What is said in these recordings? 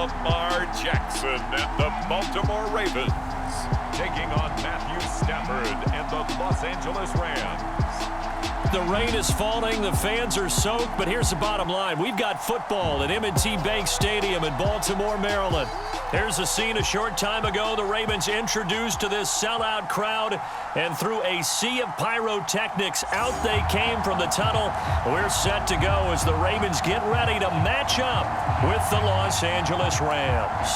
Lamar Jackson and the Baltimore Ravens taking on Matthew Stafford and the Los Angeles Rams. The rain is falling, the fans are soaked, but here's the bottom line. We've got football at M&T Bank Stadium in Baltimore, Maryland. Here's a scene a short time ago. The Ravens introduced to this sellout crowd, and through a sea of pyrotechnics, out they came from the tunnel. We're set to go as the Ravens get ready to match up with the Los Angeles Rams.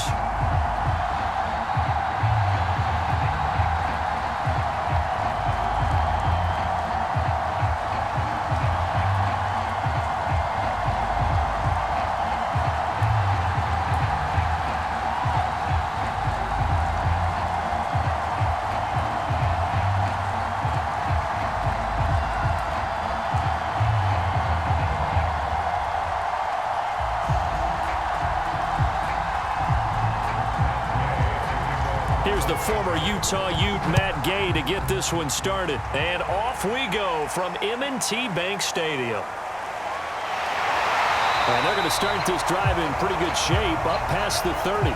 Here's the former Utah Ute, Matt Gay, to get this one started. And off we go from M&T Bank Stadium. And they're going to start this drive in pretty good shape, up past the 30.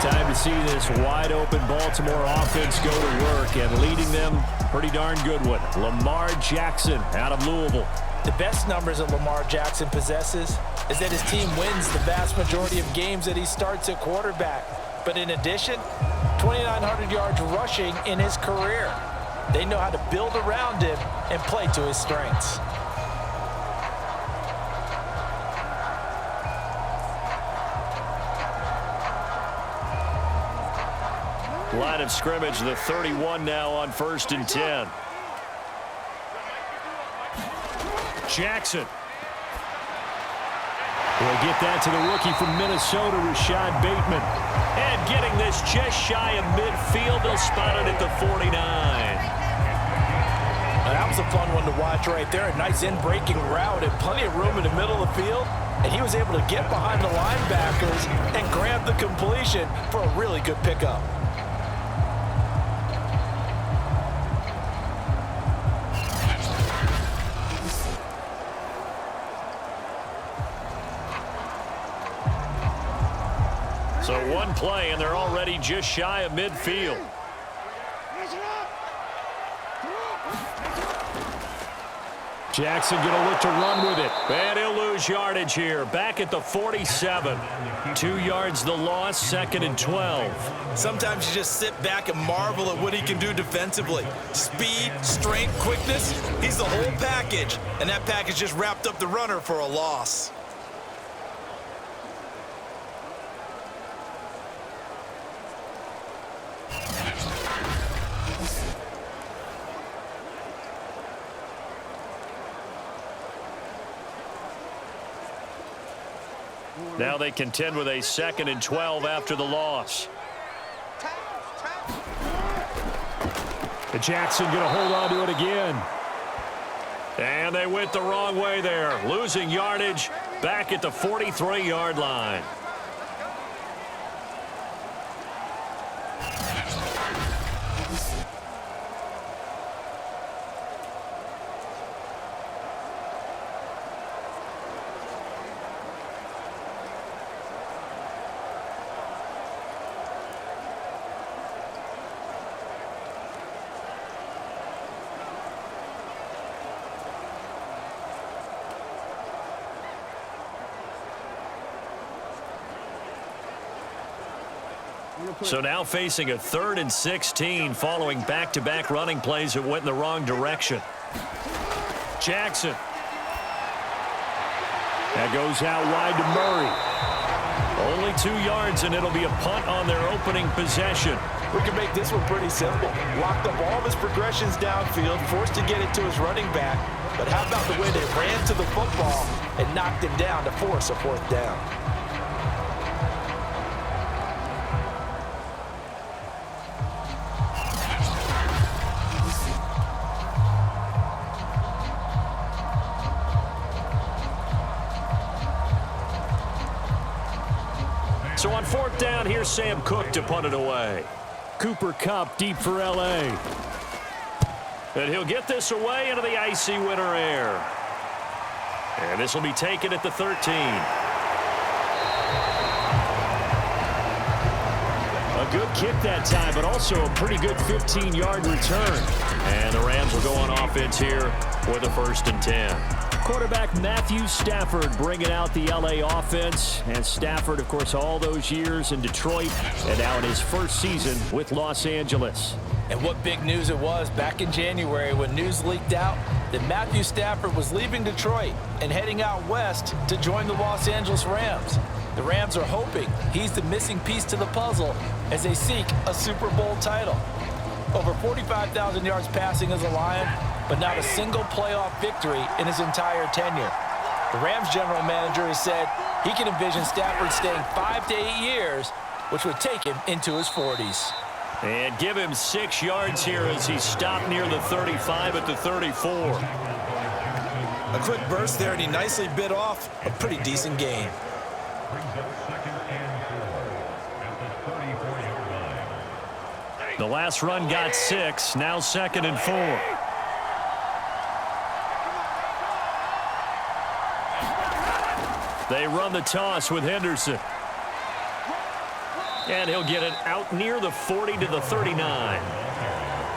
Time to see this wide-open Baltimore offense go to work, and leading them, pretty darn good one. Lamar Jackson out of Louisville. The best numbers that Lamar Jackson possesses is that his team wins the vast majority of games that he starts at quarterback. But in addition, 2,900 yards rushing in his career. They know how to build around him and play to his strengths. Line of scrimmage, the 31 now on 1st and 10. Jackson. We'll get that to the rookie from Minnesota, Rashad Bateman. And getting this just shy of midfield, they'll spot it at the 49. That was a fun one to watch right there. A nice in-breaking route and plenty of room in the middle of the field. And he was able to get behind the linebackers and grab the completion for a really good pickup. So one play, and they're already just shy of midfield. Jackson going to look to run with it. And he'll lose yardage here. Back at the 47. 2 yards the loss, 2nd and 12. Sometimes you just sit back and marvel at what he can do defensively. Speed, strength, quickness, he's the whole package. And that package just wrapped up the runner for a loss. Now they contend with a 2nd and 12 after the loss. And Jackson going to hold on to it again. And they went the wrong way there, losing yardage back at the 43-yard line. So now facing a 3rd and 16 following back-to-back running plays that went in the wrong direction. Jackson. That goes out wide to Murray. Only 2 yards, and it'll be a punt on their opening possession. We can make this one pretty simple. Locked up all of his progressions downfield, forced to get it to his running back. But how about the way they ran to the football and knocked him down to force a 4th down? So on 4th down, here's Sam Cook to punt it away. Cooper Kupp deep for L.A. And he'll get this away into the icy winter air. And this will be taken at the 13. A good kick that time, but also a pretty good 15-yard return. And the Rams will go on offense here with a 1st and 10. Quarterback Matthew Stafford bringing out the L.A. offense. And Stafford, of course, all those years in Detroit and now in his first season with Los Angeles. And what big news it was back in January when news leaked out that Matthew Stafford was leaving Detroit and heading out west to join the Los Angeles Rams. The Rams are hoping he's the missing piece to the puzzle as they seek a Super Bowl title. Over 45,000 yards passing as a Lion, but not a single playoff victory in his entire tenure. The Rams general manager has said he can envision Stafford staying 5 to 8 years, which would take him into his 40s. And give him 6 yards here as he stopped near the 35 at the 34. A quick burst there, and he nicely bit off a pretty decent gain. The last run got 6, now 2nd and 4. They run the toss with Henderson. And he'll get it out near the 40 to the 39.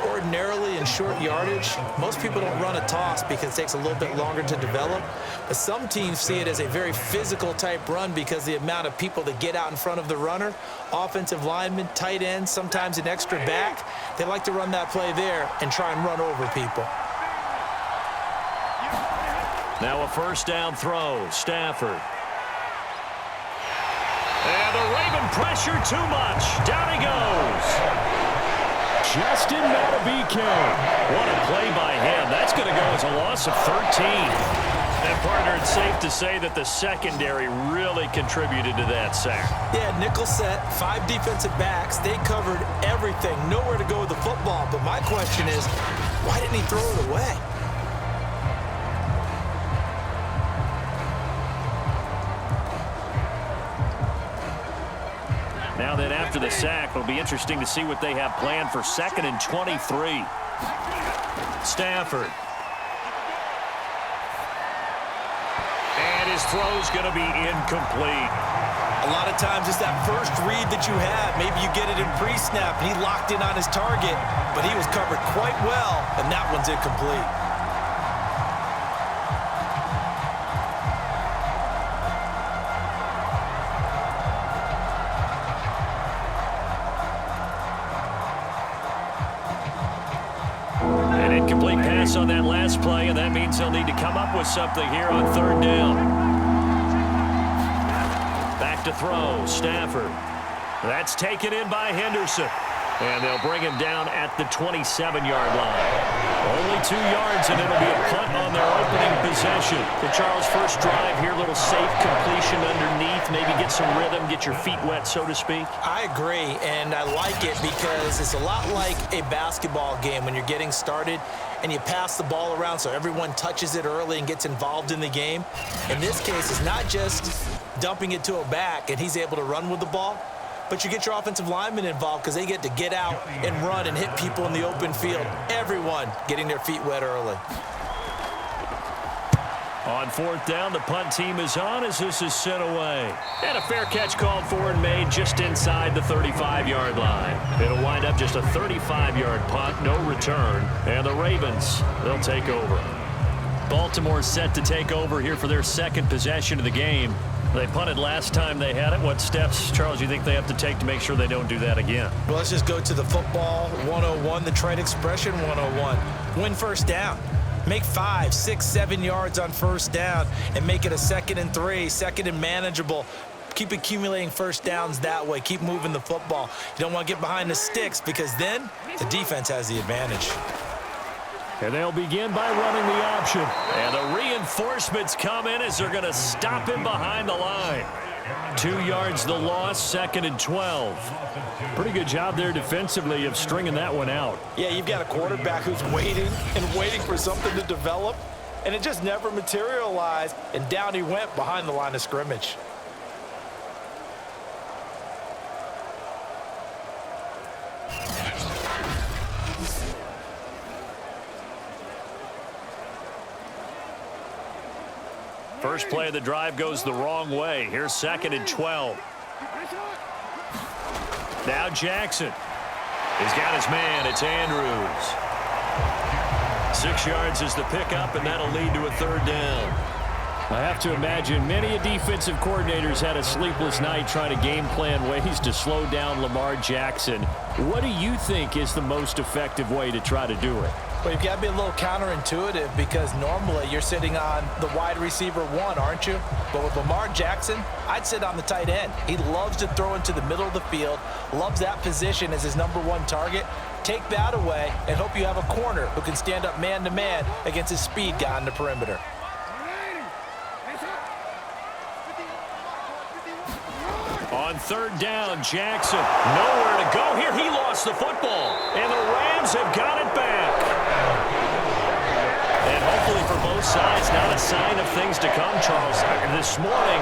Ordinarily in short yardage, most people don't run a toss because it takes a little bit longer to develop. But some teams see it as a very physical type run because the amount of people that get out in front of the runner, offensive linemen, tight ends, sometimes an extra back, they like to run that play there and try and run over people. Now a 1st down throw, Stafford. And the Raven pressure too much. Down he goes. Justin Madubuike. What a play by him. That's going to go as a loss of 13. And, partner, it's safe to say that the secondary really contributed to that sack. Yeah, nickel set, 5 defensive backs. They covered everything. Nowhere to go with the football. But my question is, why didn't he throw it away? Now then, after the sack, it'll be interesting to see what they have planned for 2nd and 23. Stafford. And his throw's going to be incomplete. A lot of times it's that first read that you have. Maybe you get it in pre-snap, and he locked in on his target, but he was covered quite well, and that one's incomplete. Incomplete pass on that last play, and that means they'll need to come up with something here on 3rd down. Back to throw, Stafford. That's taken in by Henderson. And they'll bring him down at the 27-yard line. Only 2 yards, and it'll be a punt on their opening possession. The Charles' first drive here, a little safe completion underneath, maybe get some rhythm, get your feet wet, so to speak. I agree, and I like it because it's a lot like a basketball game when you're getting started and you pass the ball around so everyone touches it early and gets involved in the game. In this case, it's not just dumping it to a back and he's able to run with the ball, but you get your offensive linemen involved because they get to get out and run and hit people in the open field. Everyone getting their feet wet early. On 4th down, the punt team is on as this is sent away. And a fair catch called for and made just inside the 35-yard line. It'll wind up just a 35-yard punt, no return. And the Ravens, they'll take over. Baltimore set to take over here for their 2nd possession of the game. They punted last time they had it. What steps, Charles, you think they have to take to make sure they don't do that again? Well, let's just go to the football 101, the trade expression 101. Win 1st down. Make 5, 6, 7 yards on 1st down and make it a 2nd and 3, 2nd and manageable. Keep accumulating 1st downs that way. Keep moving the football. You don't want to get behind the sticks because then the defense has the advantage. And they'll begin by running the option. And the reinforcements come in as they're going to stop him behind the line. 2 yards the loss, 2nd and 12. Pretty good job there defensively of stringing that one out. Yeah, you've got a quarterback who's waiting and waiting for something to develop, and it just never materialized, and down he went behind the line of scrimmage. First play of the drive goes the wrong way. Here's 2nd and 12. Now Jackson. He's got his man. It's Andrews. 6 yards is the pickup, and that'll lead to a third down. I have to imagine many defensive coordinators had a sleepless night trying to game plan ways to slow down Lamar Jackson. What do you think is the most effective way to try to do it? Well, you've got to be a little counterintuitive because normally you're sitting on the wide receiver one, aren't you? But with Lamar Jackson, I'd sit on the tight end. He loves to throw into the middle of the field, loves that position as his #1 target. Take that away and hope you have a corner who can stand up man-to-man against his speed guy on the perimeter. On third down, Jackson. Nowhere to go here. He lost the football. And the Rams have got it back. And hopefully for both sides, not a sign of things to come, Charles. This morning,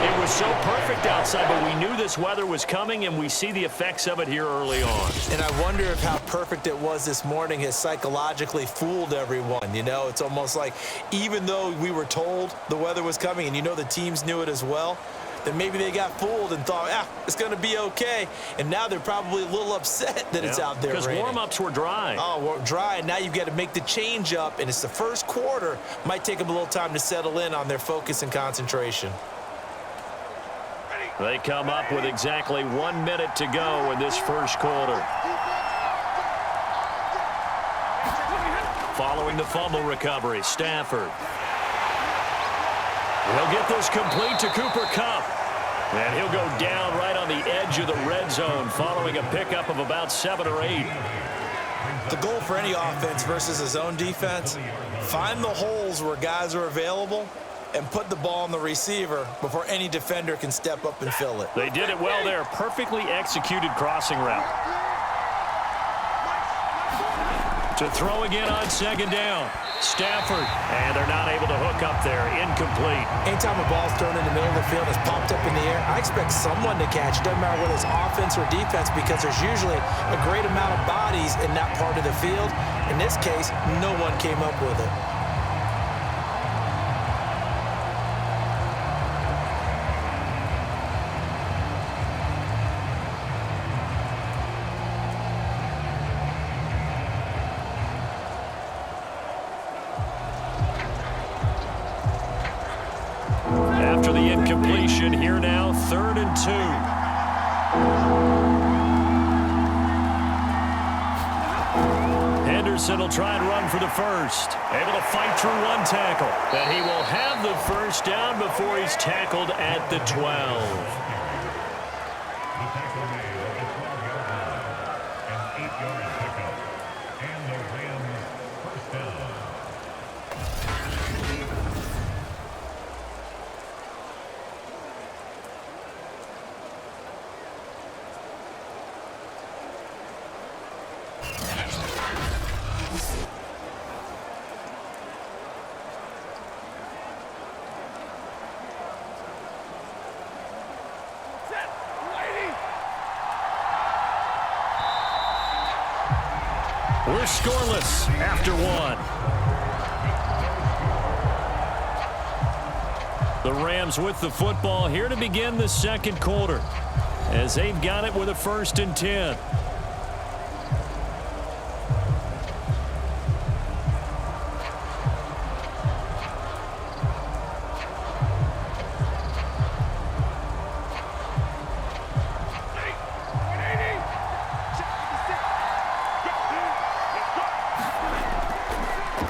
it was so perfect outside, but we knew this weather was coming, and we see the effects of it here early on. And I wonder if how perfect it was this morning has psychologically fooled everyone. You know, it's almost like even though we were told the weather was coming, and you know the teams knew it as well, then maybe they got fooled and thought, it's going to be okay. And now they're probably a little upset that it's out there because raining. Warm-ups were dry. Oh, well, dry. And now you've got to make the change up, and it's the first quarter. Might take them a little time to settle in on their focus and concentration. They come up with exactly 1 minute to go in this first quarter. Following the fumble recovery, Stafford. He'll get this complete to Cooper Kupp. And he'll go down right on the edge of the red zone following a pickup of about 7 or 8. The goal for any offense versus a zone defense, find the holes where guys are available and put the ball on the receiver before any defender can step up and fill it. They did it well there. Perfectly executed crossing route. To throw again on second down. Stafford, and they're not able to hook up there. Incomplete. Anytime a ball's thrown in the middle of the field and it's popped up in the air, I expect someone to catch. It doesn't matter whether it's offense or defense because there's usually a great amount of bodies in that part of the field. In this case, no one came up with it. After the incompletion, here now, 3rd and 2. Henderson will try and run for the first. Able to fight through one tackle. And he will have the first down before he's tackled at the 12. We're scoreless after 1. The Rams with the football here to begin the second quarter as they've got it with a 1st and 10.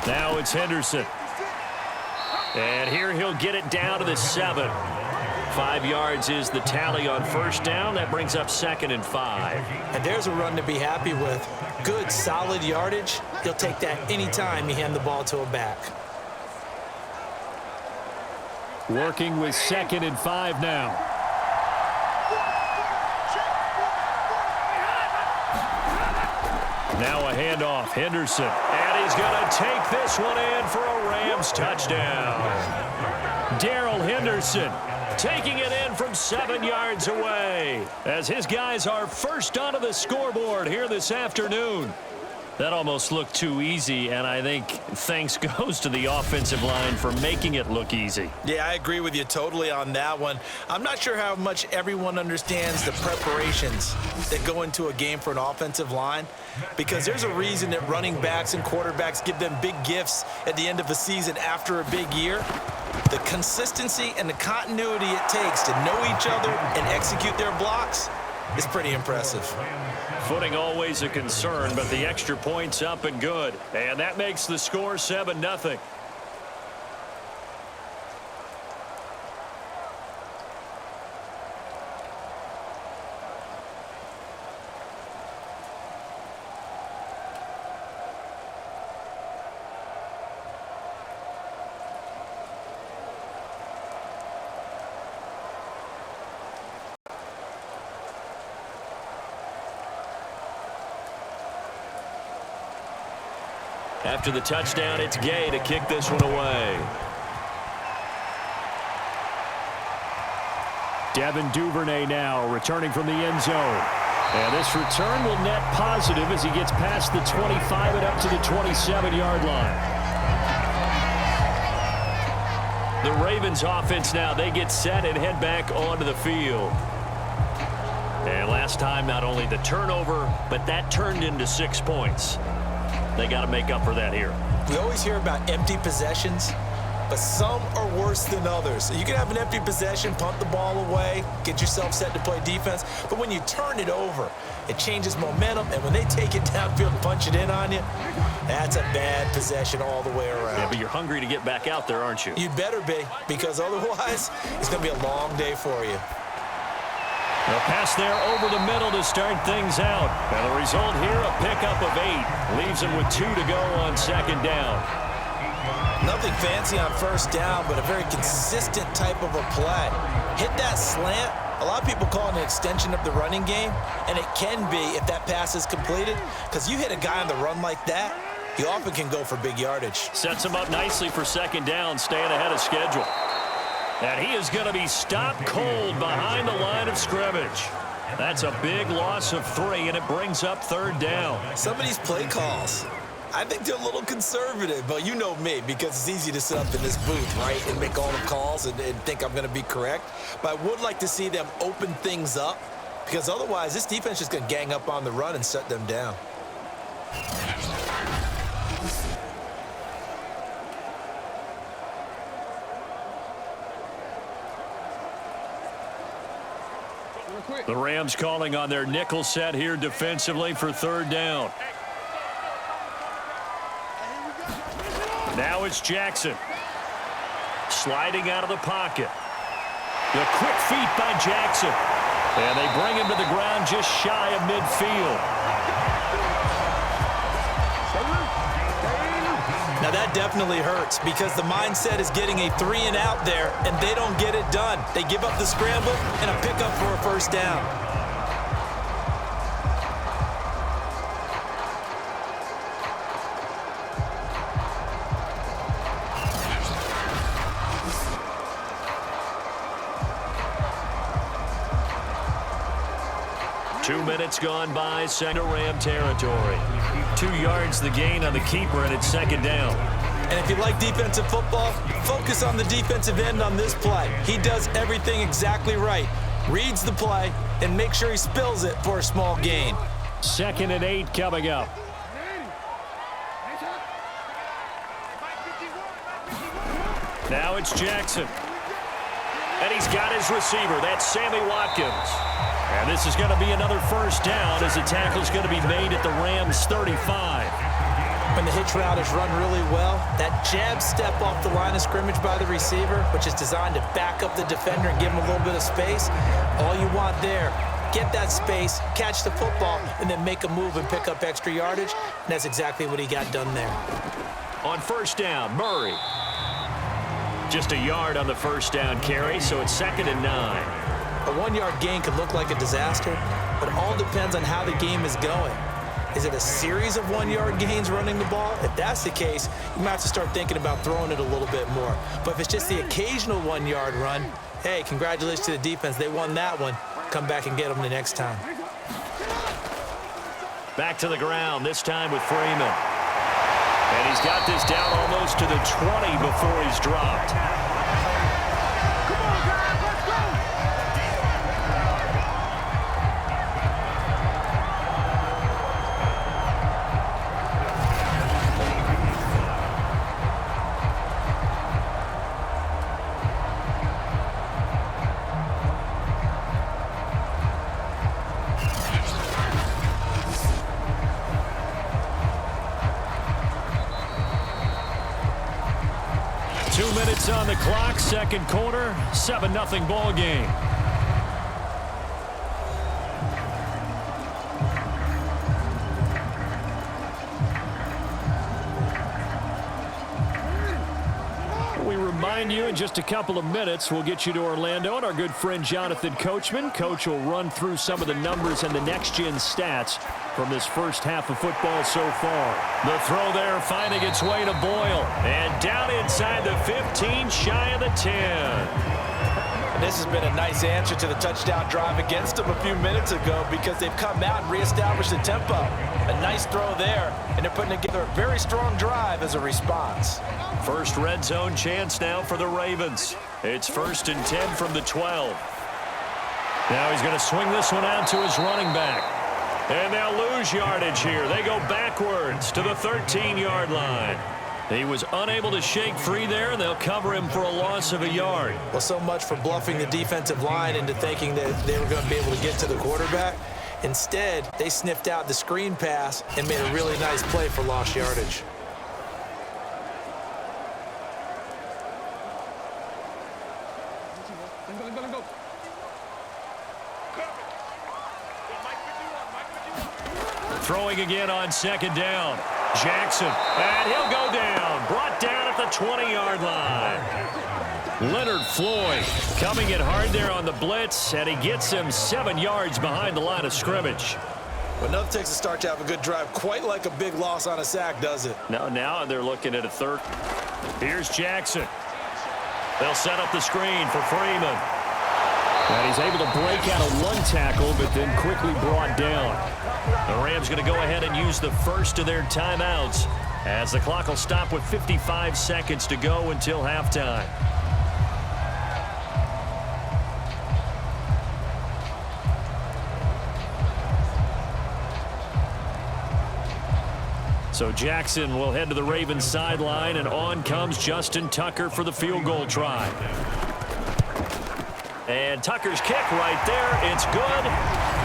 Now it's Henderson. And here he'll get it down to the 7. 5 yards is the tally on first down. That brings up 2nd and 5. And there's a run to be happy with. Good, solid yardage. He'll take that anytime you hand the ball to a back. Working with 2nd and 5 now. Now a handoff, Henderson. And he's going to take this one in for a Rams touchdown. Darrell Henderson taking it in from 7 yards away as his guys are first onto the scoreboard here this afternoon. That almost looked too easy, and I think thanks goes to the offensive line for making it look easy. Yeah, I agree with you totally on that one. I'm not sure how much everyone understands the preparations that go into a game for an offensive line, because there's a reason that running backs and quarterbacks give them big gifts at the end of a season after a big year. The consistency and the continuity it takes to know each other and execute their blocks is pretty impressive. Footing always a concern, but the extra point's up and good. And that makes the score 7-0. After the touchdown, it's Gay to kick this one away. Devin Duvernay now returning from the end zone. And this return will net positive as he gets past the 25 and up to the 27-yard line. The Ravens offense now, they get set and head back onto the field. And last time, not only the turnover, but that turned into 6 points. They got to make up for that here. We always hear about empty possessions, but some are worse than others. You can have an empty possession, punt the ball away, get yourself set to play defense, but when you turn it over, it changes momentum, and when they take it downfield and punch it in on you, that's a bad possession all the way around. Yeah, but you're hungry to get back out there, aren't you? You'd better be, because otherwise, it's going to be a long day for you. A pass there over the middle to start things out. And the result here, a pickup of 8. Leaves him with 2 to go on second down. Nothing fancy on first down, but a very consistent type of a play. Hit that slant. A lot of people call it an extension of the running game, and it can be if that pass is completed, because you hit a guy on the run like that, you often can go for big yardage. Sets him up nicely for second down, staying ahead of schedule. And he is going to be stopped cold behind the line of scrimmage. That's a big loss of 3, and it brings up third down. Some of these play calls, I think they're a little conservative, but you know me, because it's easy to sit up in this booth, right, and make all the calls and think I'm going to be correct. But I would like to see them open things up, because otherwise this defense is going to gang up on the run and shut them down. The Rams calling on their nickel set here defensively for third down. Now it's Jackson. Sliding out of the pocket. The quick feet by Jackson. And they bring him to the ground just shy of midfield. Now that definitely hurts, because the mindset is getting a 3 and out there, and they don't get it done. They give up the scramble and a pickup for a first down. Two minutes gone by, second Ram territory. 2 yards the gain on the keeper, and it's second down. And if you like defensive football, focus on the defensive end on this play. He does everything exactly right. Reads the play and makes sure he spills it for a small gain. 2nd and 8 coming up. Now it's Jackson. And he's got his receiver. That's Sammy Watkins. And this is going to be another first down as the tackle's going to be made at the Rams' 35. When the hitch route is run really well, that jab step off the line of scrimmage by the receiver, which is designed to back up the defender and give him a little bit of space, all you want there, get that space, catch the football, and then make a move and pick up extra yardage. And that's exactly what he got done there. On first down, Murray. Just a yard on the first down carry, so it's 2nd and 9. A 1-yard gain could look like a disaster, but it all depends on how the game is going. Is it a series of 1-yard gains running the ball? If that's the case, you might have to start thinking about throwing it a little bit more. But if it's just the occasional 1-yard run, hey, congratulations to the defense. They won that one. Come back and get them the next time. Back to the ground, this time with Freeman. And he's got this down almost to the 20 before he's dropped. Come on, guys, let's go! 2 minutes on the clock, second quarter, 7-0 ball game. We remind you in just a couple of minutes we'll get you to Orlando and our good friend Jonathan Coachman. Coach will run through some of the numbers and the next-gen stats from this first half of football so far. The throw there finding its way to Boyle. And down inside the 15, shy of the 10. And this has been a nice answer to the touchdown drive against them a few minutes ago because they've come out and reestablished the tempo. A nice throw there, and they're putting together a very strong drive as a response. First red zone chance now for the Ravens. It's 1st and 10 from the 12. Now he's going to swing this one out to his running back. And they'll lose yardage here. They go backwards to the 13-yard line. He was unable to shake free there, and they'll cover him for a loss of a yard. Well, so much for bluffing the defensive line into thinking that they were going to be able to get to the quarterback. Instead, they sniffed out the screen pass and made a really nice play for lost yardage. Throwing again on second down. Jackson, and he'll go down. Brought down at the 20-yard line. Leonard Floyd coming in hard there on the blitz, and he gets him 7 yards behind the line of scrimmage. Well, nothing takes a start to have a good drive, quite like a big loss on a sack, does it? No, now they're looking at a third. Here's Jackson. They'll set up the screen for Freeman. And he's able to break out of one tackle, but then quickly brought down. The Rams going to go ahead and use the first of their timeouts as the clock will stop with 55 seconds to go until halftime. So Jackson will head to the Ravens sideline, and on comes Justin Tucker for the field goal try. And Tucker's kick right there. It's good.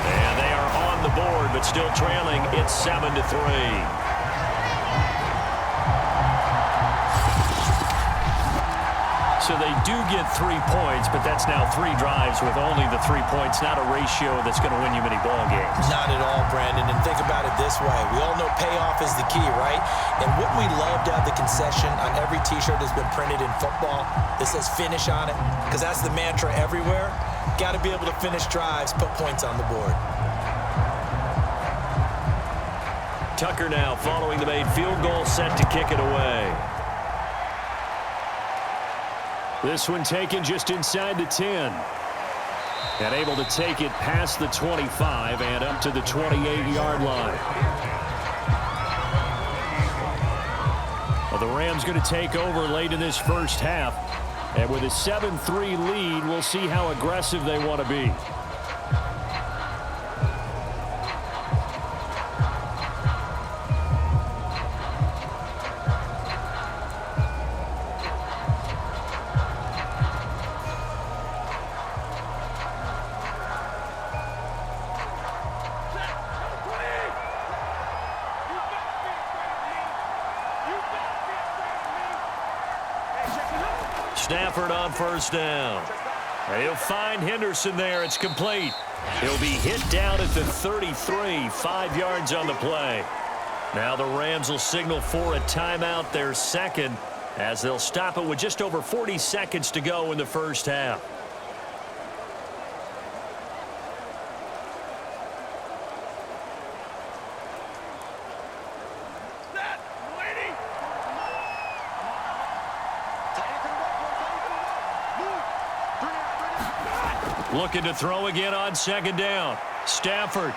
And they are on the board, but still trailing. It's 7-3. So they do get 3 points, but that's now 3 drives with only the 3 points. Not a ratio that's going to win you many ball games. Not at all, Brandon. And think about it this way. We all know payoff is the key, right? And wouldn't we love to have the concession on every T-shirt that's been printed in football that says finish on it? Because that's the mantra everywhere. Got to be able to finish drives, put points on the board. Tucker now following the made field goal, set to kick it away. This one taken just inside the 10. And able to take it past the 25 and up to the 28-yard line. Well, the Rams going to take over late in this first half. And with a 7-3 lead, we'll see how aggressive they want to be. Stafford on first down. He'll find Henderson there. It's complete. He'll be hit down at the 33, 5 yards on the play. Now the Rams will signal for a timeout, their second, as they'll stop it with just over 40 seconds to go in the first half. Looking to throw again on second down. Stafford.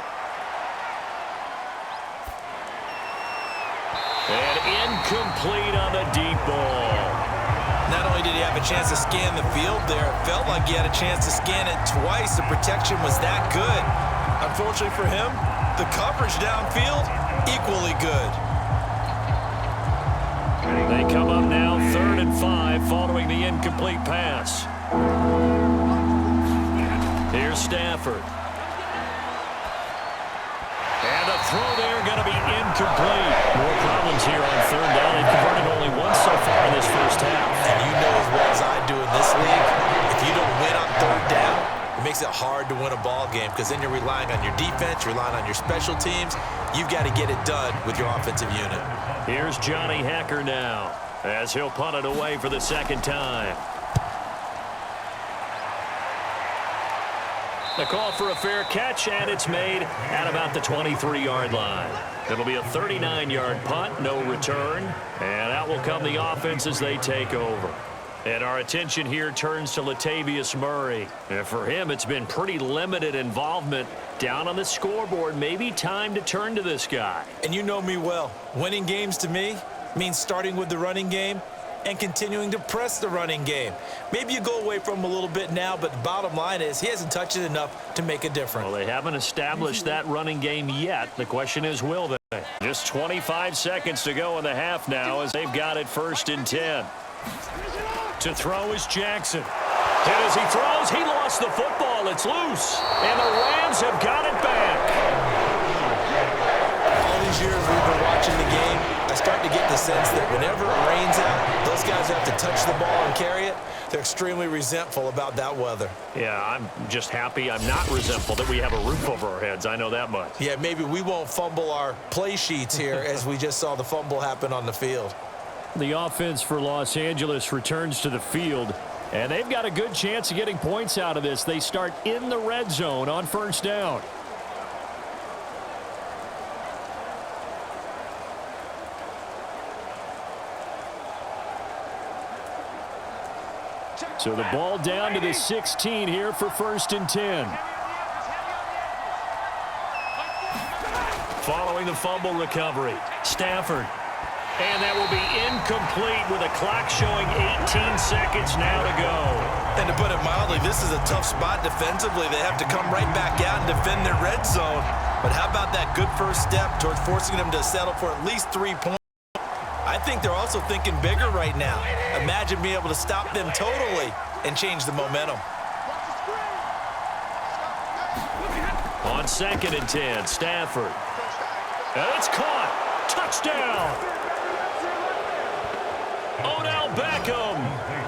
And incomplete on the deep ball. Not only did he have a chance to scan the field there, it felt like he had a chance to scan it twice. The protection was that good. Unfortunately for him, the coverage downfield, equally good. They come up now 3rd and 5 following the incomplete pass. Here's Stafford. And a throw there going to be incomplete. More problems here on 3rd down. They've converted only once so far in this first half. And you know as well as I do in this league, if you don't win on 3rd down, it makes it hard to win a ball game because then you're relying on your defense, you're relying on your special teams. You've got to get it done with your offensive unit. Here's Johnny Hacker now as he'll punt it away for the second time. The call for a fair catch, and it's made at about the 23-yard line. It'll be a 39-yard punt, no return, and out will come the offense as they take over. And our attention here turns to Latavius Murray. And for him, it's been pretty limited involvement down on the scoreboard. Maybe time to turn to this guy. And you know me well. Winning games to me means starting with the running game and continuing to press the running game. Maybe you go away from him a little bit now, but the bottom line is he hasn't touched it enough to make a difference. Well, they haven't established that running game yet. The question is, will they? Just 25 seconds to go in the half now as they've got it 1st and 10. To throw is Jackson. And as he throws, he lost the football. It's loose. And the Rams have got it back. All these years we've been watching the game, I start to get the sense that whenever it rains out, those guys have to touch the ball and carry it. They're extremely resentful about that weather. Yeah, I'm just happy I'm not resentful that we have a roof over our heads. I know that much. Yeah, maybe we won't fumble our play sheets here as we just saw the fumble happen on the field. The offense for Los Angeles returns to the field, and they've got a good chance of getting points out of this. They start in the red zone on 1st down. So the ball down to the 16 here for 1st and 10. Following the fumble recovery, Stafford. And that will be incomplete with a clock showing 18 seconds now to go. And to put it mildly, this is a tough spot defensively. They have to come right back out and defend their red zone. But how about that good first step towards forcing them to settle for at least 3 points? I think they're also thinking bigger right now. Imagine being able to stop them totally and change the momentum. On 2nd and 10, Stafford. And it's caught. Touchdown. Odell Beckham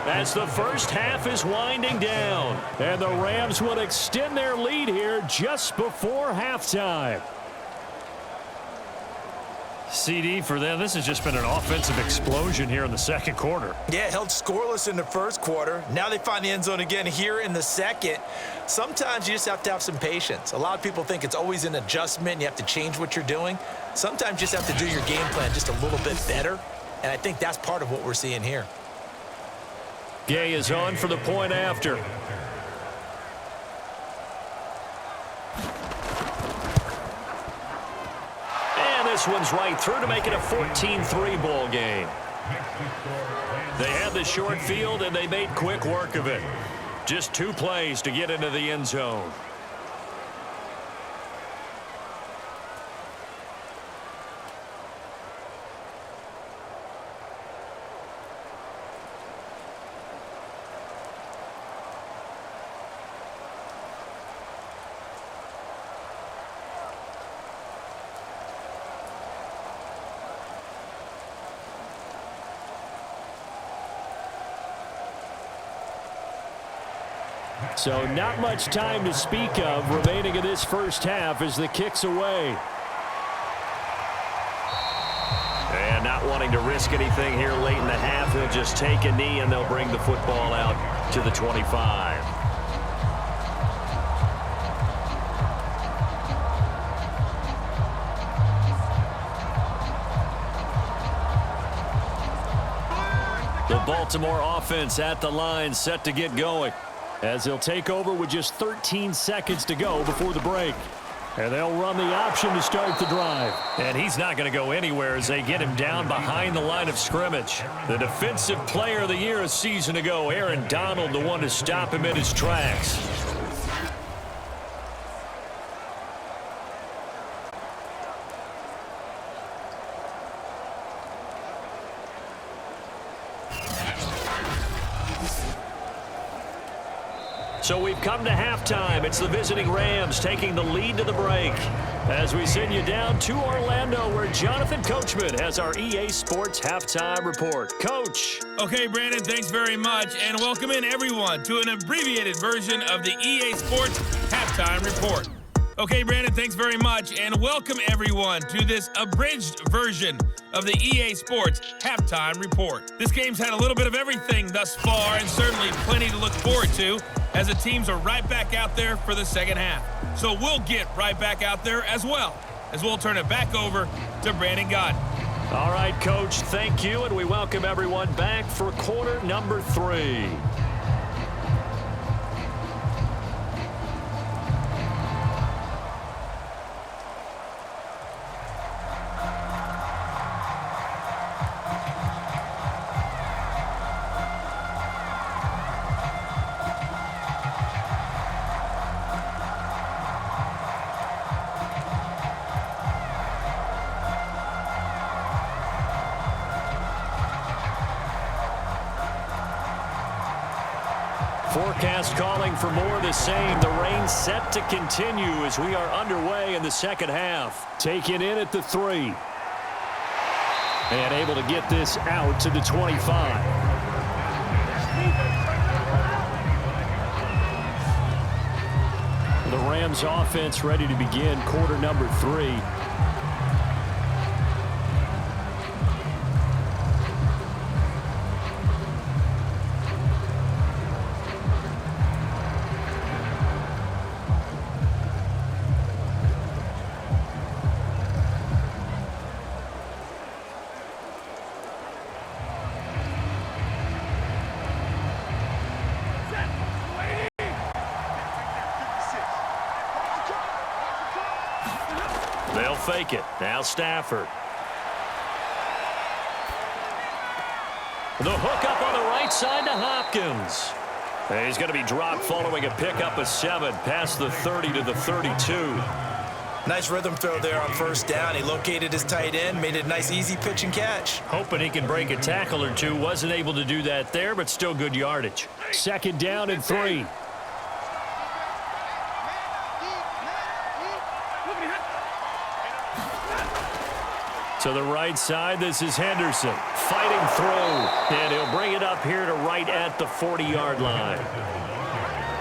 as the first half is winding down. And the Rams would extend their lead here just before halftime. CD for them, this has just been an offensive explosion here in the second quarter. Yeah, held scoreless in the first quarter. Now they find the end zone again here in the second. Sometimes you just have to have some patience. A lot of people think it's always an adjustment. You have to change what you're doing. Sometimes you just have to do your game plan just a little bit better. And I think that's part of what we're seeing here. Gay is on for the point after. And this one's right through to make it a 14-3 ball game. They had the short field, and they made quick work of it. Just 2 plays to get into the end zone. So not much time to speak of remaining in this first half as the kick's away. And not wanting to risk anything here late in the half, he'll just take a knee and they'll bring the football out to the 25. The Baltimore offense at the line, set to get going, as he'll take over with just 13 seconds to go before the break. And they'll run the option to start the drive. And he's not going to go anywhere as they get him down behind the line of scrimmage. The Defensive Player of the Year a season ago, Aaron Donald, the one to stop him in his tracks. So we've come to halftime. It's the visiting Rams taking the lead to the break. As we send you down to Orlando, where Jonathan Coachman has our EA Sports Halftime Report. Coach. Okay, Brandon, thanks very much. And welcome in, everyone, to an abbreviated version of the EA Sports Halftime Report. Okay, Brandon, thanks very much. And welcome, everyone, to this abridged version of the EA Sports Halftime Report. This game's had a little bit of everything thus far, and certainly plenty to look forward to, as the teams are right back out there for the second half. So we'll get right back out there as well, as we'll turn it back over to Brandon Godden. All right, Coach, thank you, and we welcome everyone back for quarter number 3. Forecast calling for more of the same. The rain set to continue as we are underway in the second half. Taken in at the 3. And able to get this out to the 25. The Rams offense ready to begin quarter number 3. They'll fake it. Now Stafford. The hook up on the right side to Hopkins. And he's going to be dropped following a pickup of 7 past the 30 to the 32. Nice rhythm throw there on first down. He located his tight end, made it a nice easy pitch and catch. Hoping he can break a tackle or two. Wasn't able to do that there, but still good yardage. Second down and 3. To the right side, this is Henderson. Fighting through. And he'll bring it up here to right at the 40-yard line.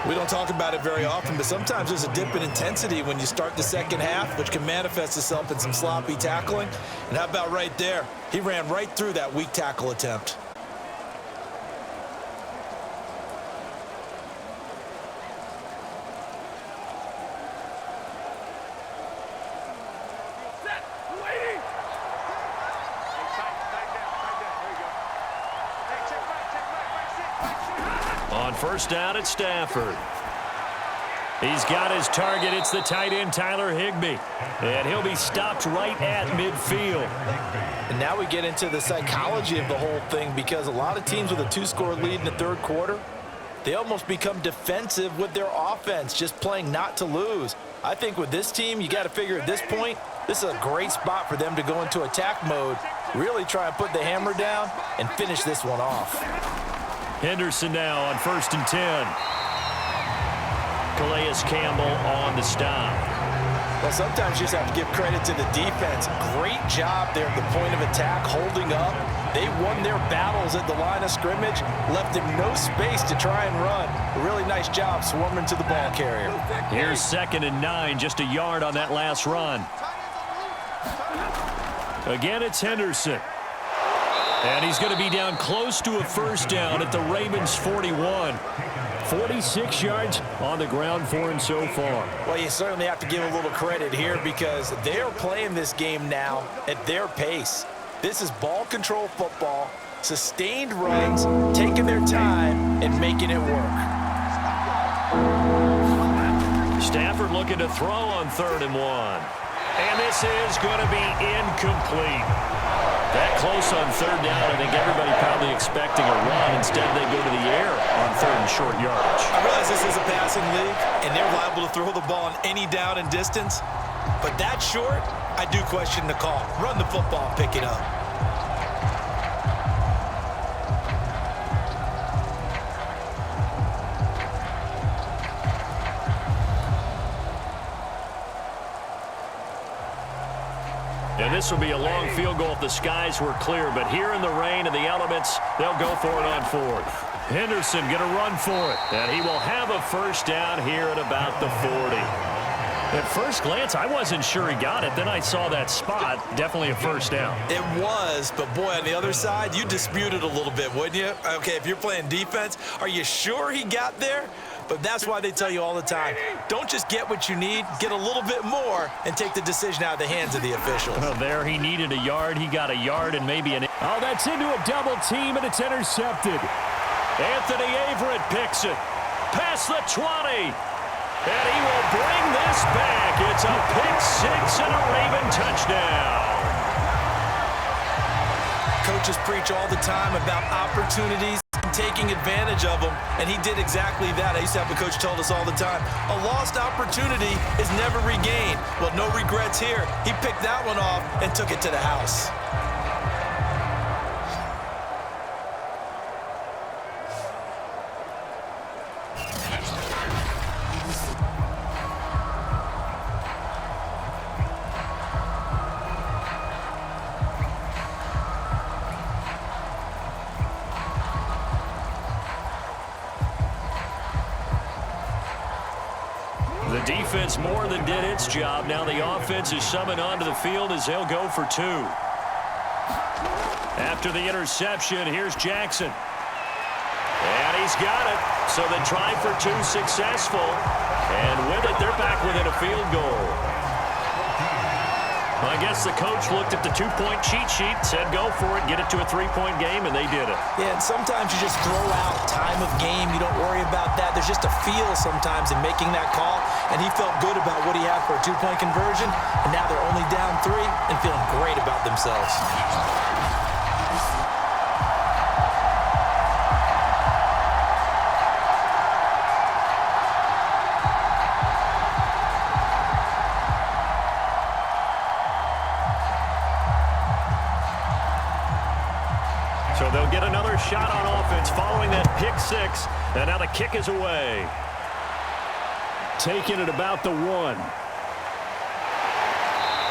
We don't talk about it very often, but sometimes there's a dip in intensity when you start the second half, which can manifest itself in some sloppy tackling. And how about right there? He ran right through that weak tackle attempt. On first down at Stafford. He's got his target. It's the tight end, Tyler Higbee. And he'll be stopped right at midfield. And now we get into the psychology of the whole thing, because a lot of teams with a 2-score lead in the third quarter, they almost become defensive with their offense, just playing not to lose. I think with this team, you got to figure at this point, this is a great spot for them to go into attack mode, really try and put the hammer down and finish this one off. Henderson now on first and 10. Calais Campbell on the stop. Well, sometimes you just have to give credit to the defense. Great job there at the point of attack, holding up. They won their battles at the line of scrimmage, left him no space to try and run. A really nice job swarming to the ball carrier. Here's second and 9, just a yard on that last run. Again, it's Henderson. And he's going to be down close to a first down at the Ravens 41. 46 yards on the ground for him so far. Well, you certainly have to give a little credit here, because they're playing this game now at their pace. This is ball control football, sustained runs, taking their time and making it work. Stafford looking to throw on 3rd and 1. And this is going to be incomplete. That close on 3rd down, I think everybody probably expecting a run. Instead, they go to the air on 3rd and short yardage. I realize this is a passing league, and they're liable to throw the ball on any down and distance. But that short, I do question the call. Run the football, pick it up. And this will be a long field goal if the skies were clear. But here in the rain and the elements, they'll go for it on 4th. Henderson going to run for it. And he will have a first down here at about the 40. At first glance, I wasn't sure he got it. Then I saw that spot. Definitely a first down. It was, but boy, on the other side, you dispute it a little bit, wouldn't you? Okay, if you're playing defense, are you sure he got there? But that's why they tell you all the time, don't just get what you need, get a little bit more, and take the decision out of the hands of the officials. Well, there he needed a yard. He got a yard and maybe an... Oh, that's into a double team, and it's intercepted. Anthony Averett picks it. Past the 20. And he will bring this back. It's a pick 6 and a Raven touchdown. Coaches preach all the time about opportunities and taking advantage of them, and he did exactly that. I used to have a coach told us all the time, a lost opportunity is never regained. Well, no regrets here. He picked that one off and took it to the house. The defense more than did its job. Now the offense is summoned onto the field as they'll go for 2. After the interception, here's Jackson. And he's got it. So the try for 2 successful. And with it, they're back within a field goal. Well, I guess the coach looked at the 2-point cheat sheet, said go for it, get it to a 3-point game, and they did it. Yeah, and sometimes you just throw out time of game. You don't worry about that. There's just a feel sometimes in making that call, and he felt good about what he had for a 2-point conversion, and now they're only down 3 and feeling great about themselves. So they'll get another shot on offense following that pick 6. And now the kick is away. Taking it about the 1.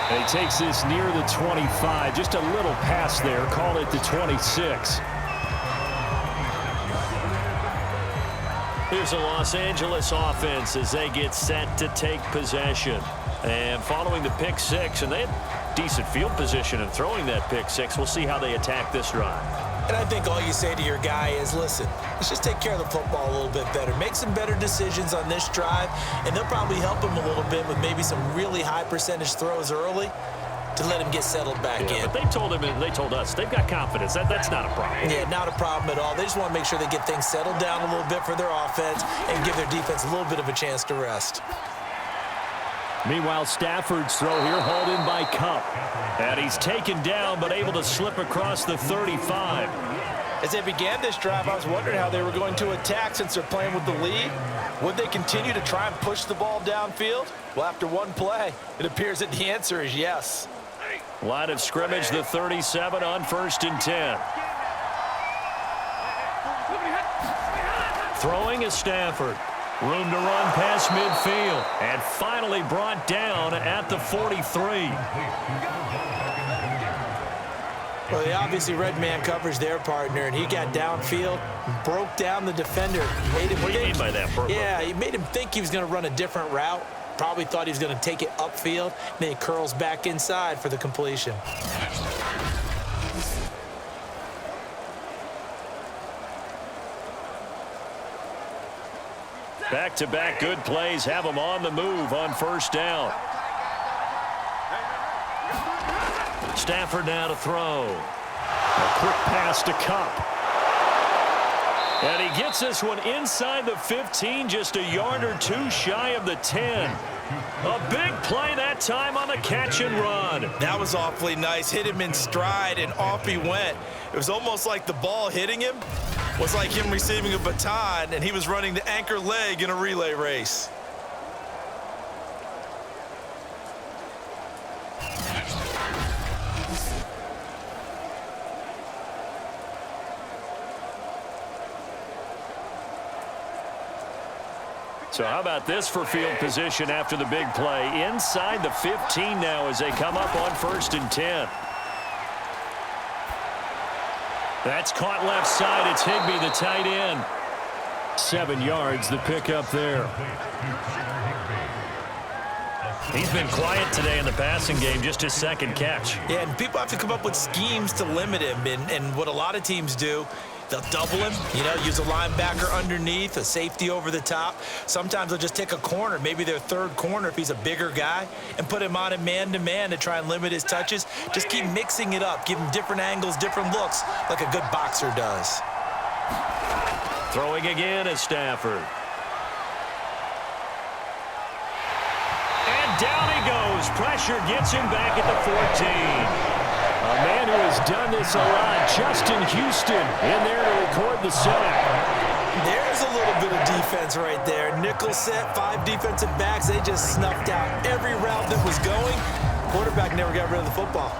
And he takes this near the 25. Just a little pass there. Call it the 26. Here's the Los Angeles offense as they get set to take possession. And following the pick 6, and they had decent field position in throwing that pick 6. We'll see how they attack this drive. And I think all you say to your guy is, listen, let's just take care of the football a little bit better. Make some better decisions on this drive, and they'll probably help him a little bit with maybe some really high percentage throws early to let him get settled back in. But they told him and they told us they've got confidence. That's not a problem. Yeah, not a problem at all. They just want to make sure they get things settled down a little bit for their offense and give their defense a little bit of a chance to rest. Meanwhile, Stafford's throw here hauled in by Kupp. And he's taken down but able to slip across the 35. As they began this drive, I was wondering how they were going to attack since they're playing with the lead. Would they continue to try and push the ball downfield? Well, after one play, it appears that the answer is yes. Line of scrimmage, the 37 on 1st and 10. Throwing is Stafford. Room to run past midfield. And finally brought down at the 43. Well, they obviously read man coverage their partner, and he got downfield, broke down the defender. Made him What do you mean by that, Purple? Yeah, he made him think he was going to run a different route. Probably thought he was going to take it upfield. Then he curls back inside for the completion. Back-to-back good plays have them on the move on 1st down. Stafford now to throw. A quick pass to Kupp. And he gets this one inside the 15, just a yard or two shy of the 10. A big play that time on the catch and run. That was awfully nice. Hit him in stride, and off he went. It was almost like the ball hitting him was like him receiving a baton, and he was running the anchor leg in a relay race. So how about this for field position after the big play? Inside the 15 now as they come up on 1st and 10. That's caught left side. It's Higbee, the tight end. 7 yards, the pickup there. He's been quiet today in the passing game, just his second catch. Yeah, and people have to come up with schemes to limit him. And what a lot of teams do, they'll double him, use a linebacker underneath, a safety over the top. Sometimes they'll just take a corner, maybe their third corner if he's a bigger guy, and put him on a man-to-man to try and limit his touches. Just keep mixing it up, give him different angles, different looks, like a good boxer does. Throwing again is Stafford. And down he goes. Pressure gets him back at the 14. A man who has done this a lot, Justin Houston, in there to record the sack. There's a little bit of defense right there. Nickel set, 5 defensive backs. They just snuffed out every route that was going. Quarterback never got rid of the football.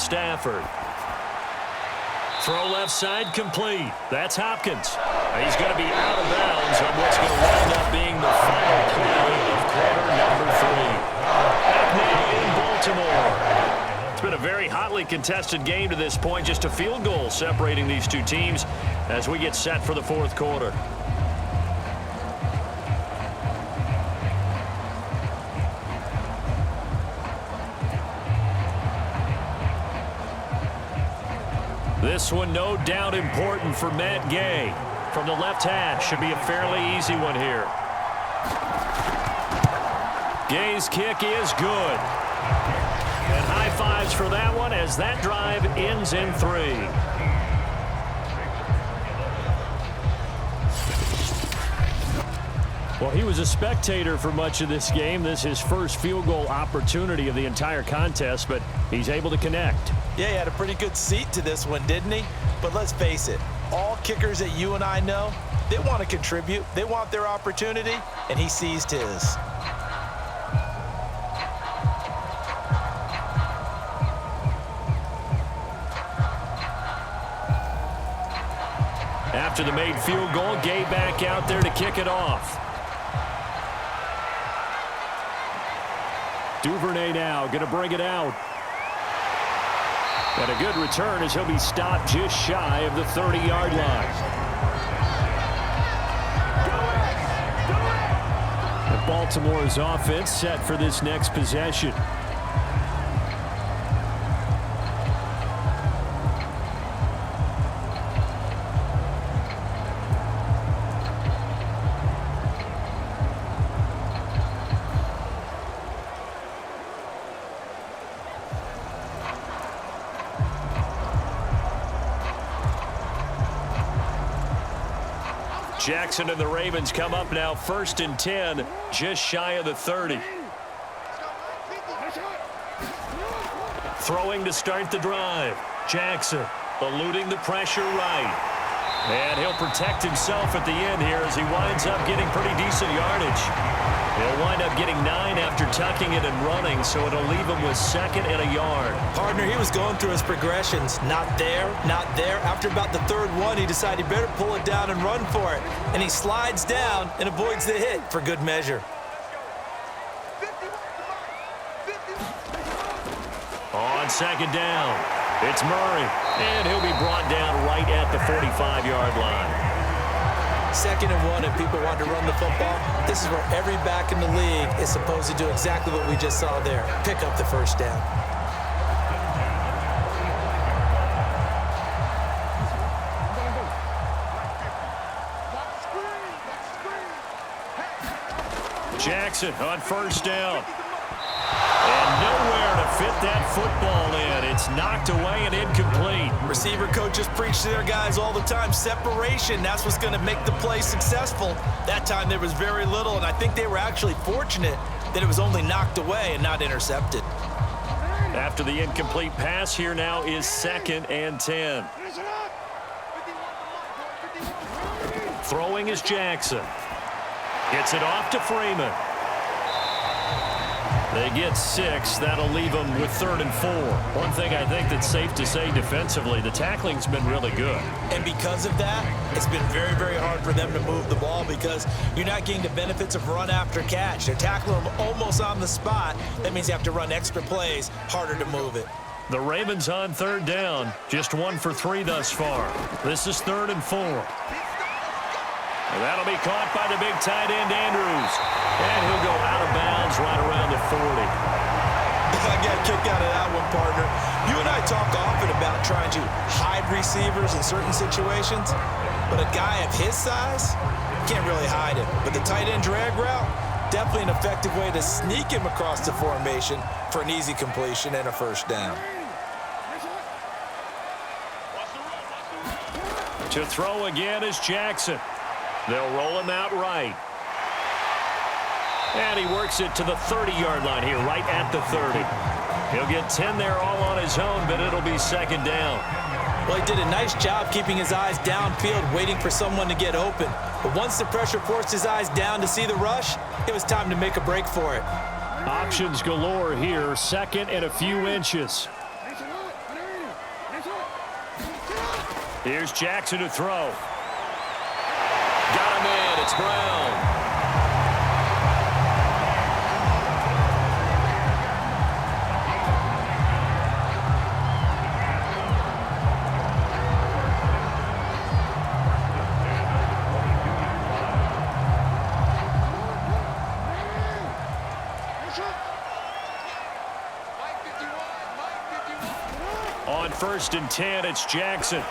Stafford. Throw left side complete. That's Hopkins. He's going to be out of bounds on what's going to wind up being the final play of quarter number 3. Back now in Baltimore. It's been a very hotly contested game to this point. Just a field goal separating these two teams as we get set for the 4th quarter. This one no doubt important for Matt Gay. From the left hash, should be a fairly easy one here. Gay's kick is good. And high fives for that one as that drive ends in 3. Well, he was a spectator for much of this game. This is his first field goal opportunity of the entire contest, but he's able to connect. Yeah, he had a pretty good seat to this one, didn't he? But let's face it, all kickers that you and I know, they want to contribute. They want their opportunity, and he seized his. After the made field goal, Gay back out there to kick it off. Duvernay now going to bring it out. And a good return as he'll be stopped just shy of the 30-yard line. And Baltimore's offense set for this next possession. Jackson and the Ravens come up now 1st and 10, just shy of the 30. Throwing to start the drive. Jackson eluding the pressure right. And he'll protect himself at the end here as he winds up getting pretty decent yardage. He'll wind up getting 9 after tucking it and running, so it'll leave him with 2nd and a yard. Partner, he was going through his progressions. Not there, not there. After about the 3rd one, he decided he better pull it down and run for it. And he slides down and avoids the hit for good measure. On 2nd down, it's Murray. And he'll be brought down right at the 45-yard line. 2nd and 1 and people want to run the football, this is where every back in the league is supposed to do exactly what we just saw there, pick up the first down. Jackson on first down. And nowhere to fit that football in. It's knocked away and incomplete. Receiver coaches preach to their guys all the time. Separation, that's what's going to make the play successful. That time there was very little, and I think they were actually fortunate that it was only knocked away and not intercepted. After the incomplete pass, here now is 2nd and 10. Throwing is Jackson. Gets it off to Freeman. They get 6. That'll leave them with 3rd and 4. One thing I think that's safe to say defensively, the tackling's been really good. And because of that, it's been very, very hard for them to move the ball because you're not getting the benefits of run after catch. They're tackling them almost on the spot. That means you have to run extra plays, harder to move it. The Ravens on 3rd down. Just 1 for 3 thus far. This is 3rd and 4. And that'll be caught by the big tight end, Andrews. And he'll go out of bounds right around the 40. I got a kick out of that one, partner. You and I talk often about trying to hide receivers in certain situations, but a guy of his size can't really hide him. But the tight end drag route, definitely an effective way to sneak him across the formation for an easy completion and a first down. To throw again is Jackson. They'll roll him out right. And he works it to the 30-yard line here, right at the 30. He'll get 10 there all on his own, but it'll be 2nd down. Well, he did a nice job keeping his eyes downfield, waiting for someone to get open. But once the pressure forced his eyes down to see the rush, it was time to make a break for it. Options galore here, 2nd and a few inches. Here's Jackson to throw. Got him in. It's Brown. On 1st and 10, it's Jackson.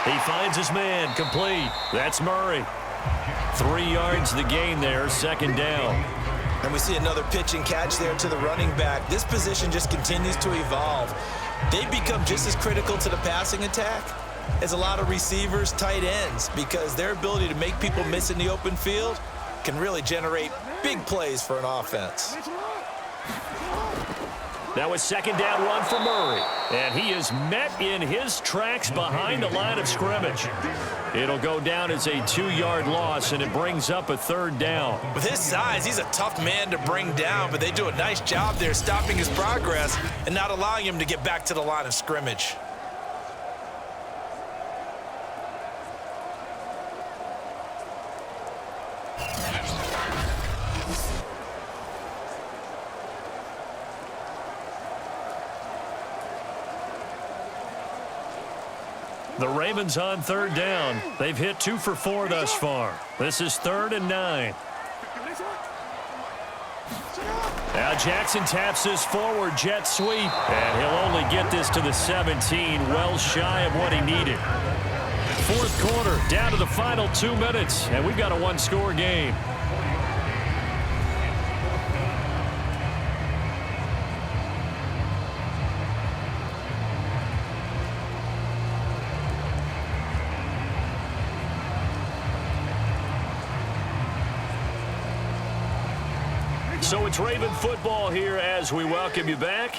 He finds his man, complete. That's Murray. 3 yards the gain there, 2nd down. And we see another pitch and catch there to the running back. This position just continues to evolve. They become just as critical to the passing attack as a lot of receivers, tight ends, because their ability to make people miss in the open field can really generate big plays for an offense. Now a 2nd down run for Murray. And he is met in his tracks behind the line of scrimmage. It'll go down as a 2-yard loss, and it brings up a 3rd down. With his size, he's a tough man to bring down, but they do a nice job there stopping his progress and not allowing him to get back to the line of scrimmage. The Ravens on 3rd down. They've hit 2 for 4 thus far. This is 3rd and 9. Now Jackson taps his forward jet sweep. And he'll only get this to the 17, well shy of what he needed. 4th quarter, down to the final 2 minutes. And we've got a 1-score game. So it's Raven football here as we welcome you back.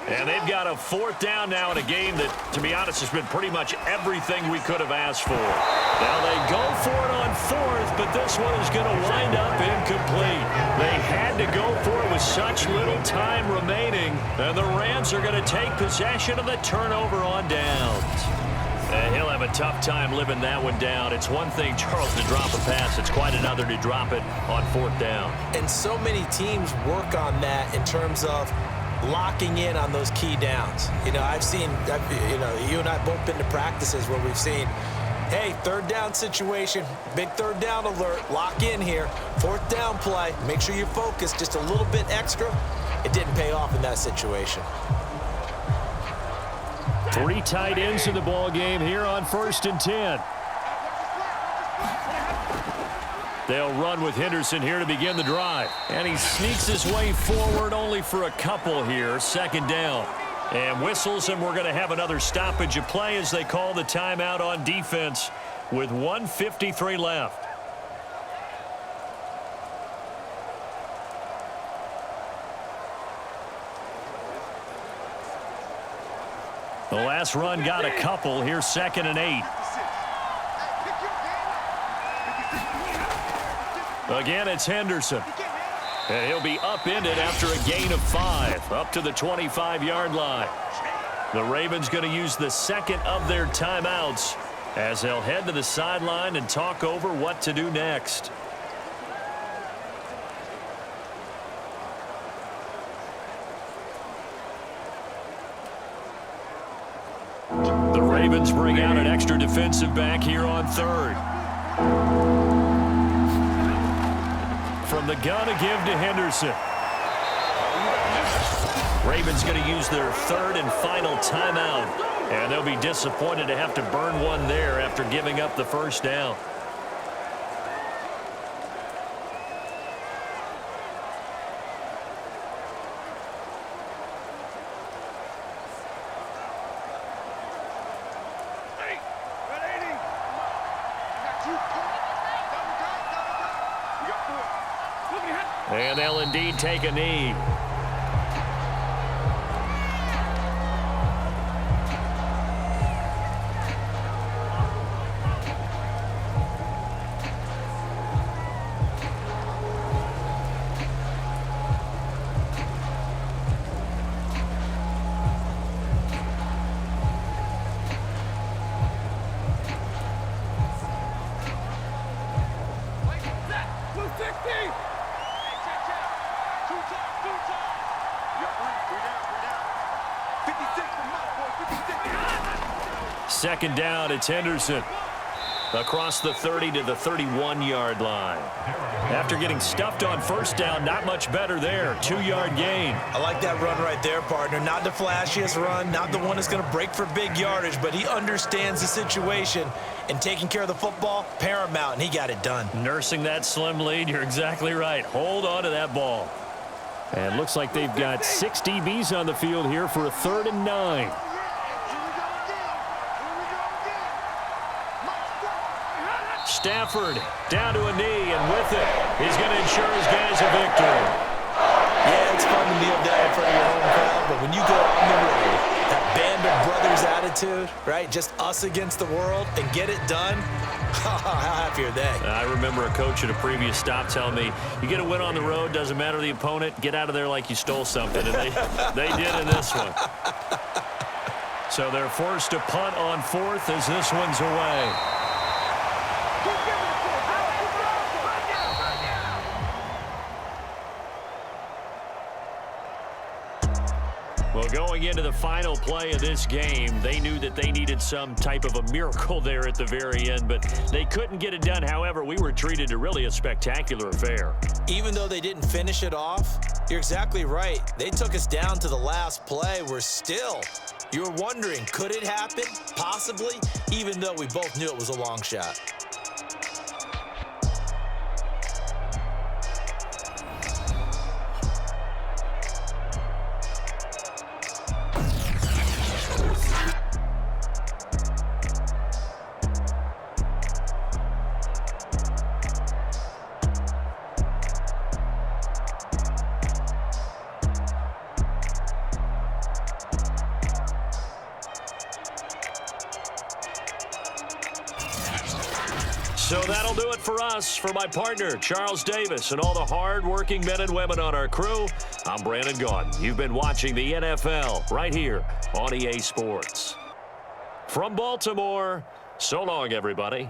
And they've got a 4th down now in a game that, to be honest, has been pretty much everything we could have asked for. Now they go for it on 4th, but this one is going to wind up incomplete. They had to go for it with such little time remaining. And the Rams are going to take possession of the turnover on downs. And he'll have a tough time living that one down. It's one thing, Charles, to drop a pass. It's quite another to drop it on 4th down. And so many teams work on that in terms of locking in on those key downs. You know, I've seen, you know, you and I both been to practices where we've seen Hey, third down situation. Big third down alert. Lock in here. Fourth down play. Make sure you focus just a little bit extra. It didn't pay off in that situation. 3 tight ends in the ball game here on 1st and 10. They'll run with Henderson here to begin the drive. And he sneaks his way forward only for a couple here. 2nd down. And whistles, and we're going to have another stoppage of play as they call the timeout on defense with 1:53 left. The last run got a couple. Here's 2nd and 8. Again, it's Henderson. And he'll be upended after a gain of 5, up to the 25-yard line. The Ravens going to use the 2nd of their timeouts as they'll head to the sideline and talk over what to do next. The Ravens bring out an extra defensive back here on 3rd. From the gun, a give to Henderson. Ravens going to use their 3rd and final timeout, and they'll be disappointed to have to burn one there after giving up the 1st down. And they'll indeed take a knee. Second down, it's Henderson. Across the 30 to the 31-yard line. After getting stuffed on 1st down, not much better there. 2-yard gain. I like that run right there, partner. Not the flashiest run, not the one that's going to break for big yardage, but he understands the situation, and taking care of the football, paramount, and he got it done. Nursing that slim lead, you're exactly right. Hold on to that ball. And looks like they've got 6 DBs on the field here for a 3rd and 9. Stafford down to a knee, and with it, he's going to ensure his guys a victory. Yeah, it's fun to kneel down in front of your home crowd, but when you go on the road, that band of brothers attitude, right? Just us against the world and get it done. How happy are they? I remember a coach at a previous stop telling me, you get a win on the road, doesn't matter the opponent, get out of there like you stole something. And they did in this one. So they're forced to punt on 4th as this one's away. Well, going into the final play of this game, they knew that they needed some type of a miracle there at the very end, but they couldn't get it done. However, we were treated to really a spectacular affair. Even though they didn't finish it off, you're exactly right. They took us down to the last play. We're still, you're wondering, could it happen? Possibly, even though we both knew it was a long shot. So that'll do it for us. For my partner, Charles Davis, and all the hard-working men and women on our crew, I'm Brandon Gaudin. You've been watching the NFL right here on EA Sports. From Baltimore, so long, everybody.